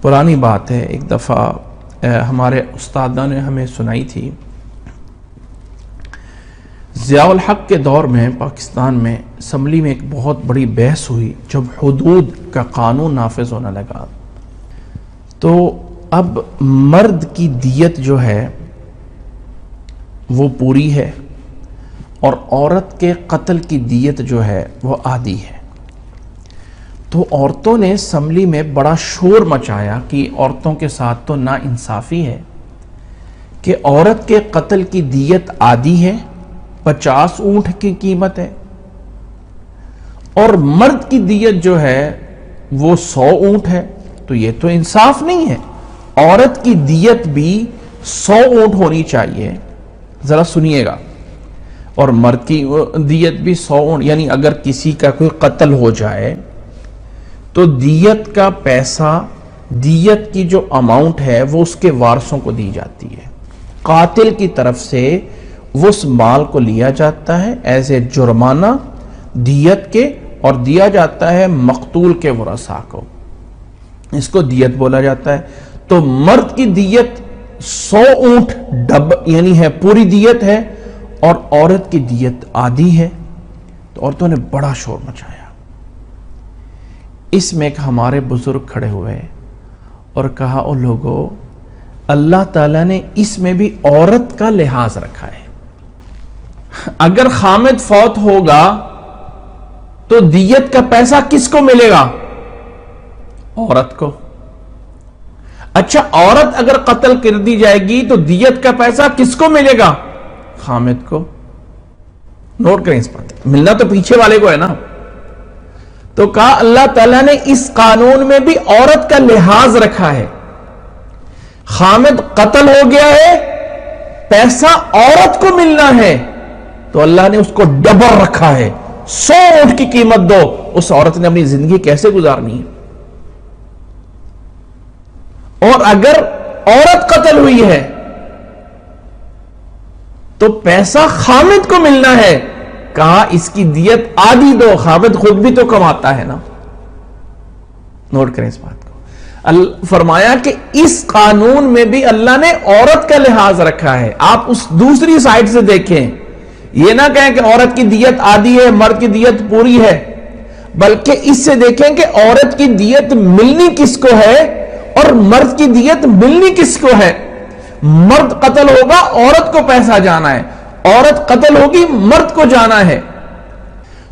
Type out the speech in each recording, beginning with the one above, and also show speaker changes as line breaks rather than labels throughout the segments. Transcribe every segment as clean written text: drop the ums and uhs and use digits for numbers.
پرانی بات ہے، ایک دفعہ ہمارے استادوں نے ہمیں سنائی تھی، ضیاء الحق کے دور میں پاکستان میں اسمبلی میں ایک بہت بڑی بحث ہوئی جب حدود کا قانون نافذ ہونے لگا تو اب مرد کی دیت جو ہے وہ پوری ہے اور عورت کے قتل کی دیت جو ہے وہ آدھی ہے۔ تو عورتوں نے اسمبلی میں بڑا شور مچایا کہ عورتوں کے ساتھ تو ناانصافی ہے کہ عورت کے قتل کی دیت آدھی ہے، 50 اونٹ کی قیمت ہے، اور مرد کی دیت جو ہے وہ 100 اونٹ ہے، تو یہ تو انصاف نہیں ہے، عورت کی دیت بھی 100 اونٹ ہونی چاہیے۔ ذرا سنیے گا، اور مرد کی دیت بھی 100 اونٹ، یعنی اگر کسی کا کوئی قتل ہو جائے تو دیت کا پیسہ، دیت کی جو اماؤنٹ ہے وہ اس کے وارثوں کو دی جاتی ہے، قاتل کی طرف سے وہ اس مال کو لیا جاتا ہے ایسے جرمانہ دیت کے، اور دیا جاتا ہے مقتول کے ورثاء کو، اس کو دیت بولا جاتا ہے۔ تو مرد کی دیت 100 اونٹ یعنی ہے پوری دیت ہے، اور عورت کی دیت آدھی ہے۔ تو عورتوں نے بڑا شور مچایا۔ اس میں ایک ہمارے بزرگ کھڑے ہوئے اور کہا، او لوگو، اللہ تعالیٰ نے اس میں بھی عورت کا لحاظ رکھا ہے، اگر خامد فوت ہوگا تو دیت کا پیسہ کس کو ملے گا؟ عورت کو۔ اچھا، عورت اگر قتل کر دی جائے گی تو دیت کا پیسہ کس کو ملے گا؟ خامد کو۔ نوٹ کریں اس بات، ملنا تو پیچھے والے کو ہے نا۔ تو کہا اللہ تعالیٰ نے اس قانون میں بھی عورت کا لحاظ رکھا ہے، خامد قتل ہو گیا ہے، پیسہ عورت کو ملنا ہے، تو اللہ نے اس کو ڈبل رکھا ہے، 100 اونٹ کی قیمت دو۔ اس عورت نے اپنی زندگی کیسے گزارنی ہے؟ اور اگر عورت قتل ہوئی ہے تو پیسہ خامد کو ملنا ہے، کہا اس کی دیت آدھی دو، خامد خود بھی تو کماتا ہے نا۔ نوٹ کریں اس بات کو، فرمایا کہ اس قانون میں بھی اللہ نے عورت کا لحاظ رکھا ہے۔ آپ اس دوسری سائڈ سے دیکھیں، یہ نہ کہیں کہ عورت کی دیت آدھی ہے، مرد کی دیت پوری ہے، بلکہ اس سے دیکھیں کہ عورت کی دیت ملنی کس کو ہے اور مرد کی دیت ملنی کس کو ہے۔ مرد قتل ہوگا، عورت کو پیسہ جانا ہے، عورت قتل ہوگی، مرد کو جانا ہے۔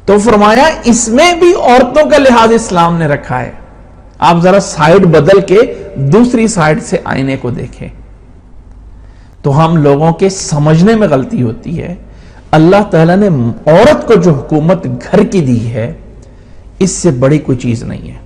تو فرمایا اس میں بھی عورتوں کا لحاظ اسلام نے رکھا ہے۔ آپ ذرا سائیڈ بدل کے دوسری سائیڈ سے آئینے کو دیکھیں تو ہم لوگوں کے سمجھنے میں غلطی ہوتی ہے۔ اللہ تعالیٰ نے عورت کو جو حکومت گھر کی دی ہے، اس سے بڑی کوئی چیز نہیں ہے۔